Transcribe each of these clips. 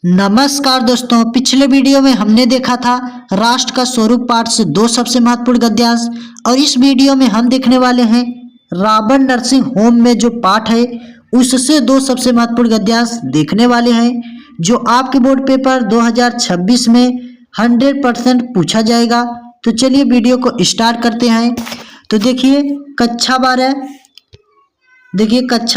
नमस्कार दोस्तों, पिछले वीडियो में हमने देखा था राष्ट्र का स्वरूप पाठ से दो सबसे महत्वपूर्ण गद्यांश और इस वीडियो में हम देखने वाले हैं राबर्ट नर्सिंग होम में जो पाठ है उससे दो सबसे महत्वपूर्ण गद्यांश देखने वाले हैं जो आपके बोर्ड पेपर 2026 में 100% पूछा जाएगा। तो चलिए वीडियो को स्टार्ट करते हैं। तो देखिए कक्षा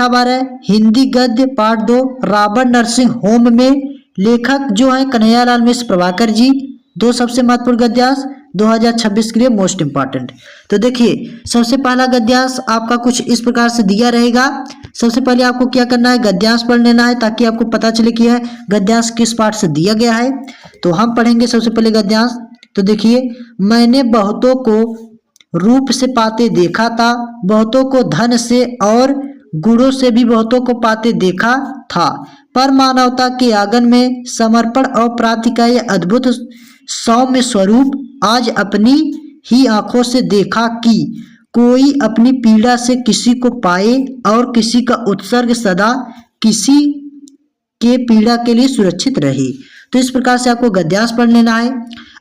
12 हिंदी गद्य पाठ 2 राबर्ट नर्सिंग होम में लेखक जो है कन्हैयालाल मिश्र प्रभाकर जी। दो सबसे महत्वपूर्ण गद्यांश 2026 के लिए मोस्ट इंपॉर्टेंट। तो देखिए सबसे पहला गद्यांश आपका कुछ इस प्रकार से दिया रहेगा। सबसे पहले आपको क्या करना है, गद्यांश पढ़ लेना है ताकि आपको पता चले कि यह गद्यांश किस पाठ से दिया गया है। तो हम पढ़ेंगे सबसे पहले गद्यांश। तो देखिए, मैंने बहुतों को रूप से पाते देखा था, बहुतों को धन से और गुणों से भी बहुतों को पाते देखा था, पर मानवता के आंगन में समर्पण और प्राप्ति का यह अद्भुत सौम्य स्वरूप आज अपनी ही आंखों से देखा कि कोई अपनी पीड़ा से किसी को पाए और किसी का उत्सर्ग सदा किसी के पीड़ा के लिए सुरक्षित रहे। तो इस प्रकार से आपको गद्यांश पढ़ लेना है।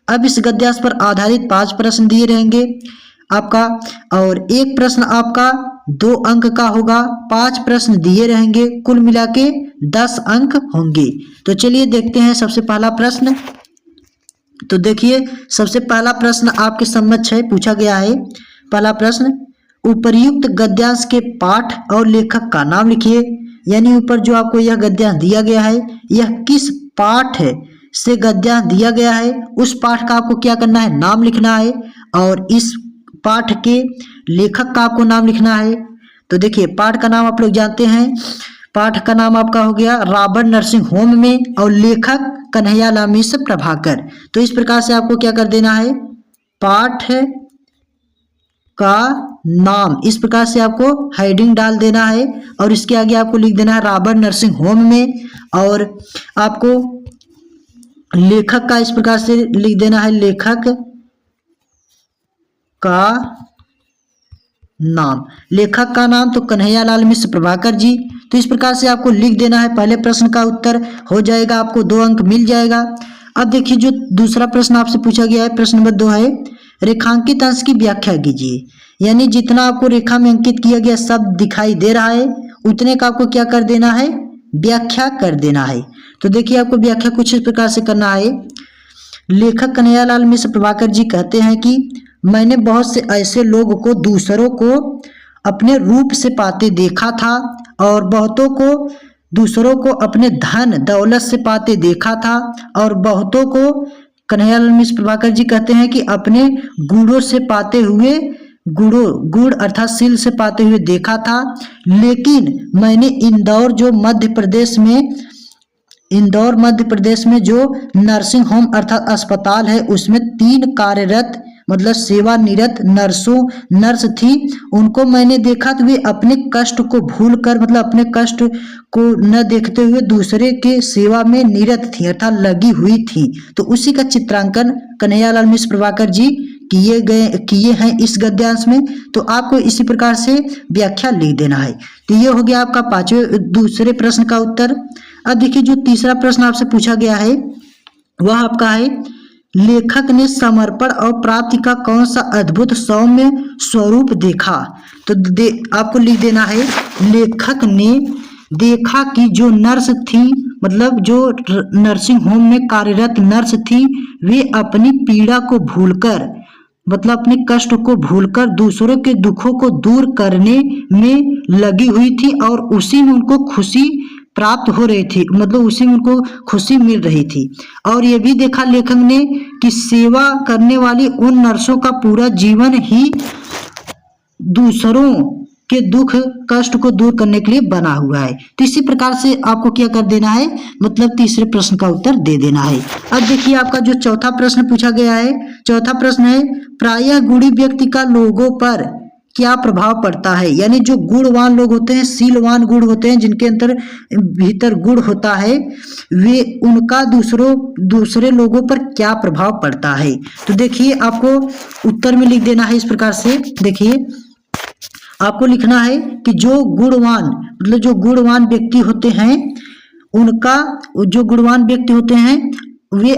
अब इस गद्यांश पर आधारित 5 प्रश्न दिए रहेंगे आपका, और एक प्रश्न आपका 2 अंक का होगा। 5 प्रश्न दिए रहेंगे, कुल मिला के 10 अंक होंगे। तो चलिए देखते हैं सबसे पहला प्रश्न। तो देखिए सबसे पहला प्रश्न आपके समक्ष है, पूछा गया है। पहला प्रश्न, उपर्युक्त गद्यांश के पाठ और लेखक का नाम लिखिए। यानी ऊपर जो आपको यह गद्यांश दिया गया है यह किस पाठ से गद्यांश दिया गया है, उस पाठ का आपको क्या करना है, नाम लिखना है, और इस पाठ के लेखक का आपको नाम लिखना है। तो देखिए पाठ का नाम आप लोग जानते हैं, पाठ का नाम आपका हो गया राबर्ट नर्सिंग होम में और लेखक कन्हैयालाल मिश्र प्रभाकर। तो इस प्रकार से आपको क्या कर देना है, पाठ का नाम इस प्रकार से आपको हेडिंग डाल देना है और इसके आगे आपको लिख देना है राबर्ट नर्सिंग होम में, और आपको लेखक का इस प्रकार से लिख देना है लेखक का नाम। लेखक का नाम तो कन्हैयालाल मिश्र प्रभाकर जी। तो इस प्रकार से आपको लिख देना है। पहले प्रश्न का उत्तर हो जाएगा, आपको 2 अंक मिल जाएगा। अब देखिए जो दूसरा प्रश्न आपसे पूछा गया है, प्रश्न नंबर 2 है, रेखांकित अंश की व्याख्या कीजिए। यानी जितना आपको रेखा में अंकित किया गया शब्द दिखाई दे रहा है उतने का आपको क्या कर देना है, व्याख्या कर देना है। तो देखिए आपको व्याख्या कुछ इस प्रकार से करना है। लेखक कन्हैयालाल मिश्र प्रभाकर जी कहते हैं कि मैंने बहुत से ऐसे लोगों को दूसरों को अपने रूप से पाते देखा था और बहुतों को दूसरों को अपने धन दौलत से पाते देखा था, और बहुतों को कन्हैयालाल मिश्र प्रभाकर जी कहते हैं कि अपने गुणों से पाते हुए गुण अर्थात शील से पाते हुए देखा था। लेकिन मैंने इंदौर मध्य प्रदेश में जो नर्सिंग होम अर्थात अस्पताल है उसमें 3 कार्यरत मतलब सेवानिरत नर्स थी, उनको मैंने देखा तो वे अपने कष्ट को भूलकर मतलब अपने कष्ट को न देखते हुए दूसरे के सेवा में निरत थी अर्थात लगी हुई थी। तो उसी का चित्रांकन कन्हैयालाल मिश्र प्रभाकर जी किए हैं इस गद्यांश में। तो आपको इसी प्रकार से व्याख्या लिख देना है। तो ये हो गया आपका दूसरे प्रश्न का उत्तर। अब देखिए जो तीसरा प्रश्न आपसे पूछा गया है वह आपका है, लेखक ने समर्पण और प्राप्ति का कौन सा अद्भुत सौम्य स्वरूप देखा। तो आपको लिख देना है, लेखक ने देखा कि जो नर्स थी मतलब जो नर्सिंग होम में कार्यरत नर्स थी वे अपनी पीड़ा को भूलकर मतलब अपने कष्ट को भूलकर दूसरों के दुखों को दूर करने में लगी हुई थी और उसी में उनको खुशी प्राप्त हो रही थी, मतलब उसी में उनको खुशी मिल रही थी। और ये भी देखा लेखक ने कि सेवा करने वाली उन नर्सों का पूरा जीवन ही दूसरों के दुख कष्ट को दूर करने के लिए बना हुआ है। तो इसी प्रकार से आपको क्या कर देना है, मतलब तीसरे प्रश्न का उत्तर दे देना है। अब देखिए आपका जो चौथा प्रश्न पूछा गया है, चौथा प्रश्न है, प्रायः गुणी व्यक्ति का लोगों पर क्या प्रभाव पड़ता है। यानी जो गुणवान लोग होते हैं, शीलवान गुण होते हैं, जिनके अंदर भीतर गुण होता है, वे उनका दूसरे लोगों पर क्या प्रभाव पड़ता है। तो देखिए आपको उत्तर में लिख देना है इस प्रकार से। देखिए आपको लिखना है कि जो गुणवान मतलब जो गुणवान व्यक्ति होते हैं उनका जो गुणवान व्यक्ति होते हैं वे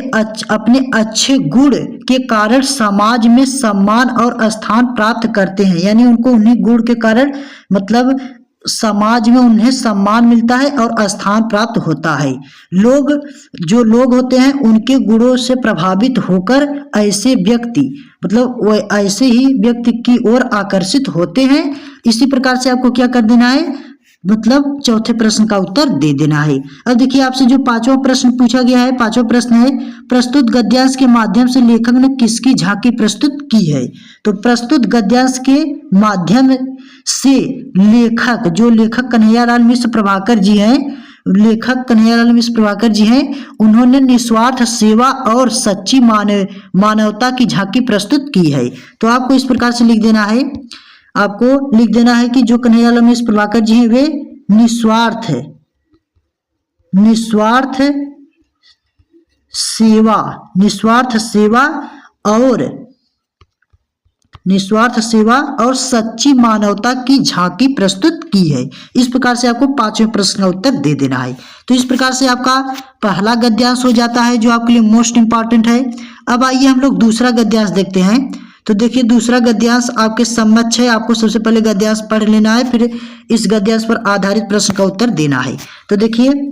अपने अच्छे गुण के कारण समाज में सम्मान और स्थान प्राप्त करते हैं, यानी उनको उन्हीं गुण के कारण मतलब समाज में उन्हें सम्मान मिलता है और स्थान प्राप्त होता है। जो लोग होते हैं उनके गुणों से प्रभावित होकर ऐसे व्यक्ति मतलब वो ऐसे ही व्यक्ति की ओर आकर्षित होते हैं। इसी प्रकार से आपको क्या कर देना है, मतलब चौथे प्रश्न का उत्तर दे देना है। अब देखिए आपसे जो पांचवा प्रश्न पूछा गया है, पांचवा प्रश्न है प्रस्तुत गद्यांश के माध्यम से लेखक ने किसकी झांकी प्रस्तुत की है। तो प्रस्तुत गद्यांश के माध्यम से लेखक कन्हैयालाल मिश्र प्रभाकर जी हैं, लेखक कन्हैयालाल मिश्र प्रभाकर जी हैं, उन्होंने निस्वार्थ सेवा और सच्ची मानवता की झांकी प्रस्तुत की है। तो आपको इस प्रकार से लिख देना है, आपको लिख देना है कि जो कन्हैयालाल मिश्र प्रभाकर जी हैं वे निस्वार्थ सेवा और सच्ची मानवता की झांकी प्रस्तुत की है। इस प्रकार से आपको पांचवें प्रश्न का उत्तर दे देना है। तो इस प्रकार से आपका पहला गद्यांश हो जाता है जो आपके लिए मोस्ट इंपॉर्टेंट है। अब आइए हम लोग दूसरा गद्यांश देखते हैं। तो देखिए दूसरा गद्यांश आपके समक्ष है, आपको सबसे पहले गद्यांश पढ़ लेना है, फिर इस गद्यांश पर आधारित प्रश्न का उत्तर देना है। तो देखिए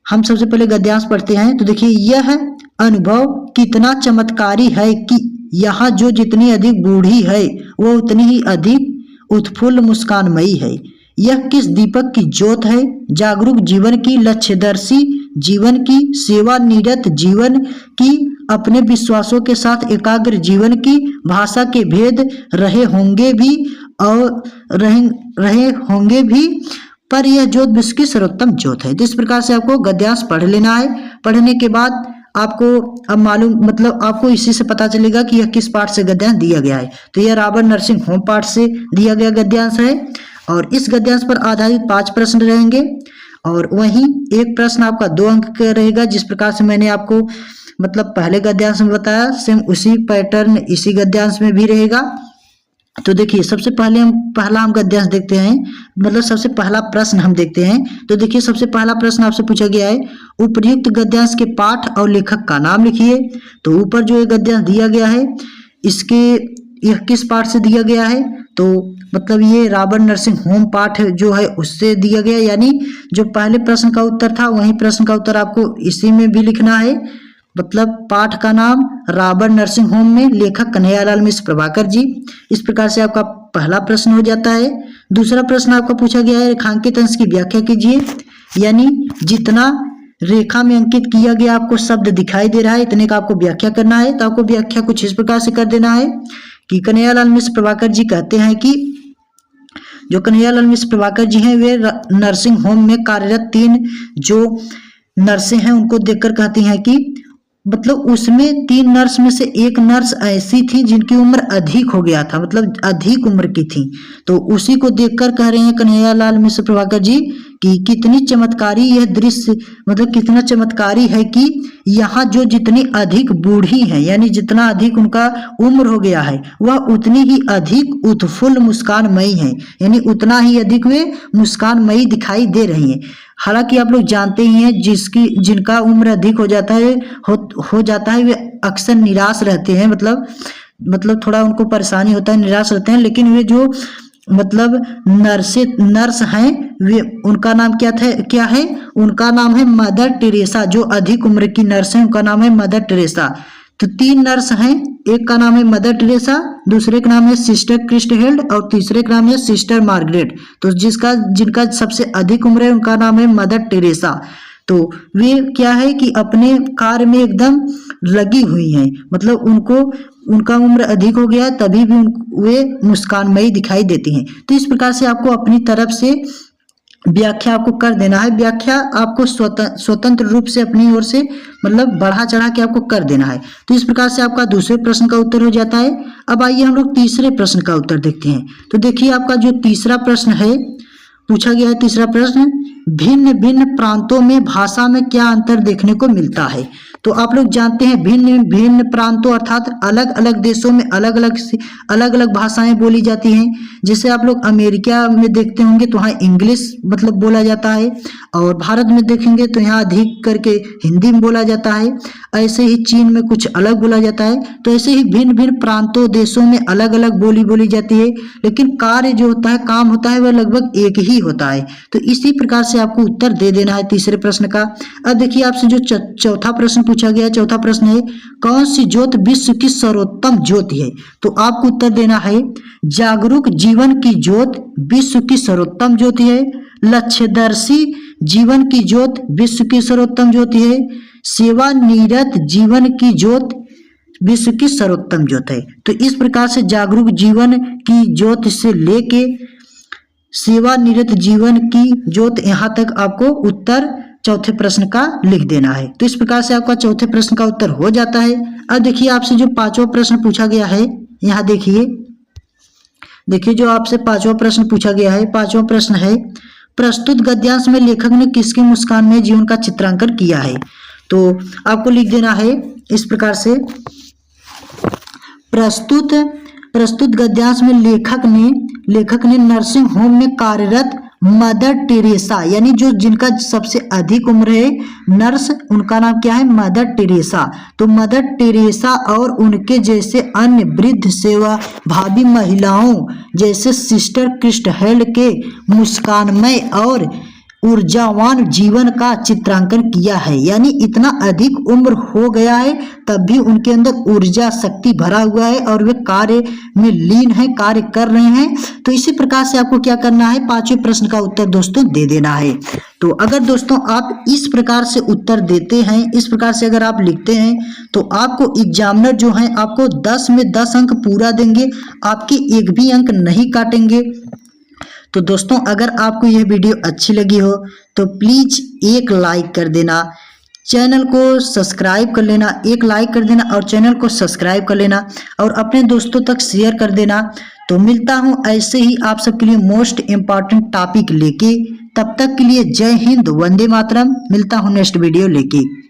हम सबसे पहले गद्यांश पढ़ते हैं। तो देखिए यह अनुभव कितना चमत्कारी है कि यहाँ जो जितनी अधिक बूढ़ी है वो उतनी ही अधिक उत्फुल्ल मुस्कानमयी है। यह किस दीपक की ज्योत है, जागरूक जीवन की, लक्ष्यदर्शी जीवन की, सेवानिरत जीवन की, अपने विश्वासों के साथ एकाग्र जीवन की, भाषा के भेद रहे होंगे भी पर यह ज्योत विश्व की सर्वोत्तम ज्योत है। तो इस प्रकार से आपको गद्यांश पढ़ लेना है। पढ़ने के बाद आपको अब मालूम मतलब आपको इसी से पता चलेगा कि यह किस पाठ से गद्यांश दिया गया है। तो यह राबर्ट नरसिंह होम पाठ से दिया गया गद्यांश है और इस गद्यांश पर आधारित 5 प्रश्न रहेंगे और वहीं एक प्रश्न आपका 2 अंक का रहेगा। जिस प्रकार से मैंने आपको मतलब पहले गद्यांश में बताया सेम उसी पैटर्न इसी गद्यांश में भी रहेगा। तो देखिए सबसे पहले हम गद्यांश देखते हैं, मतलब सबसे पहला प्रश्न हम देखते हैं। तो देखिए सबसे पहला प्रश्न आपसे पूछा गया है उपर्युक्त गद्यांश के पाठ और लेखक का नाम लिखिए। तो ऊपर जो ये गद्यांश दिया गया है यह किस पाठ से दिया गया है, तो मतलब ये राबर्ट नरसिंह होम पाठ जो है उससे दिया गया, यानी जो पहले प्रश्न का उत्तर था वही प्रश्न का उत्तर आपको इसी में भी लिखना है। मतलब पाठ का नाम राबर्ट नरसिंह होम में, लेखक कन्हैयालाल मिश्र प्रभाकर जी। इस प्रकार से आपका पहला प्रश्न हो जाता है। दूसरा प्रश्न आपका पूछा गया है रेखांकित अंश की व्याख्या कीजिए, यानी जितना रेखा में अंकित किया गया आपको शब्द दिखाई दे रहा है इतने का आपको व्याख्या करना है। तो आपको व्याख्या कुछ इस प्रकार से कर देना है कि कन्हैयालाल मिश्र प्रभाकर जी कहते हैं कि जो कन्हैयालाल मिश्र प्रभाकर जी हैं वे नर्सिंग होम में कार्यरत 3 जो नर्सें हैं उनको देखकर कहती हैं कि मतलब उसमें 3 नर्स में से एक नर्स ऐसी थी जिनकी उम्र अधिक हो गया था, मतलब अधिक उम्र की थी। तो उसी को देखकर कह रहे हैं कन्हैयालाल मिश्र प्रभाकर जी कि कितनी चमत्कारी यह दृश्य, मतलब कितना चमत्कारी है कि यहाँ जो जितनी अधिक बूढ़ी है यानी जितना अधिक उनका उम्र हो गया है वह उतनी ही अधिक उत्फुल्ल मुस्कानमयी है, यानी उतना ही अधिक वे मुस्कानमयी दिखाई दे रही हैं। हालांकि आप लोग जानते ही हैं जिनका उम्र अधिक हो जाता है वे अक्सर निराश रहते हैं, मतलब थोड़ा उनको परेशानी होता है, निराश रहते हैं। लेकिन वे जो मतलब नर्स हैं वे उनका नाम क्या है उनका नाम है मदर टेरेसा। जो अधिक उम्र की नर्स है उनका नाम है मदर टेरेसा। तो 3 नर्स हैं, एक का नाम है मदर टेरेसा, दूसरे का नाम है सिस्टर क्रिस्टहेल्ड और तीसरे का नाम है सिस्टर मार्गरेट। तो जिनका सबसे अधिक उम्र है उनका नाम है मदर टेरेसा। तो वे क्या है कि अपने कार्य में एकदम लगी हुई हैं, मतलब उनका उम्र अधिक हो गया है तभी भी वे मुस्कानमयी दिखाई देती हैं। तो इस प्रकार से आपको अपनी तरफ से व्याख्या आपको कर देना है। व्याख्या आपको स्वतंत्र रूप से अपनी ओर से मतलब बढ़ा चढ़ा के आपको कर देना है। तो इस प्रकार से आपका दूसरे प्रश्न का उत्तर हो जाता है। अब आइए हम लोग तीसरे प्रश्न का उत्तर देखते हैं। तो देखिए आपका जो तीसरा प्रश्न है पूछा गया है, तीसरा प्रश्न भिन्न भिन्न प्रांतों में भाषा में क्या अंतर देखने को मिलता है। तो आप लोग जानते हैं भिन्न भिन्न प्रांतों अर्थात अलग अलग देशों में अलग अलग भाषाएं बोली जाती हैं। जैसे आप लोग अमेरिका में देखते होंगे तो वहाँ इंग्लिश मतलब बोला जाता है, और भारत में देखेंगे तो यहाँ अधिक करके हिंदी में बोला जाता है। ऐसे ही चीन में कुछ अलग बोला जाता है। तो ऐसे ही भिन्न भिन्न प्रांतों देशों में अलग अलग बोली बोली जाती है, लेकिन कार्य जो होता है, काम होता है, वह लगभग एक ही होता है। तो इसी प्रकार से आपको उत्तर दे देना है तीसरे प्रश्न का। अब देखिए आपसे जो चौथा प्रश्न पूछा गया है, चौथा प्रश्न है कौन सी ज्योत विश्व की सर्वोत्तम ज्योति है। तो आपको उत्तर देना है जागरूक जीवन की ज्योत विश्व की सर्वोत्तम ज्योति है, लक्ष्यदर्शी जीवन की ज्योत विश्व की सर्वोत्तम ज्योति है, सेवानिरत जीवन की ज्योत विश्व की सर्वोत्तम ज्योत है। तो इस प्रकार से जागरूक जीवन की ज्योत से लेके सेवानिरत जीवन की ज्योत यहाँ तक आपको उत्तर चौथे प्रश्न का लिख देना है। तो इस प्रकार से आपका चौथे प्रश्न का उत्तर हो जाता है। अब देखिए आपसे जो पांचवा प्रश्न पूछा गया है, यहाँ देखिए जो आपसे पांचवा प्रश्न पूछा गया है, पांचवा प्रश्न है प्रस्तुत गद्यांश में लेखक ने किसकी मुस्कान में जीवन का चित्रांकन किया है। तो आपको लिख देना है इस प्रकार से प्रस्तुत गद्यांश में लेखक ने नर्सिंग होम में कार्यरत मदर टेरेसा, यानी जो जिनका सबसे अधिक उम्र है नर्स, उनका नाम क्या है, मदर टेरेसा। तो मदर टेरेसा और उनके जैसे अन्य वृद्ध सेवा भावी महिलाओं जैसे सिस्टर क्रिस्टहेल्ड के मुस्कानमय और ऊर्जावान जीवन का चित्रांकन किया है। यानी इतना अधिक उम्र हो गया है तब भी उनके अंदर ऊर्जा शक्ति भरा हुआ है और वे कार्य में लीन है, कार्य कर रहे हैं। तो इसी प्रकार से आपको क्या करना है, पांचवें प्रश्न का उत्तर दोस्तों दे देना है। तो अगर दोस्तों आप इस प्रकार से उत्तर देते हैं, इस प्रकार से अगर आप लिखते हैं तो आपको एग्जामिनर जो है आपको 10 में 10 अंक पूरा देंगे, आपके एक भी अंक नहीं काटेंगे। तो दोस्तों अगर आपको यह वीडियो अच्छी लगी हो तो प्लीज़ एक लाइक कर देना, चैनल को सब्सक्राइब कर लेना, एक लाइक कर देना और चैनल को सब्सक्राइब कर लेना और अपने दोस्तों तक शेयर कर देना। तो मिलता हूं ऐसे ही आप सबके लिए मोस्ट इम्पॉर्टेंट टॉपिक लेके, तब तक के लिए जय हिंद, वंदे मातरम। मिलता हूं नेक्स्ट वीडियो लेके।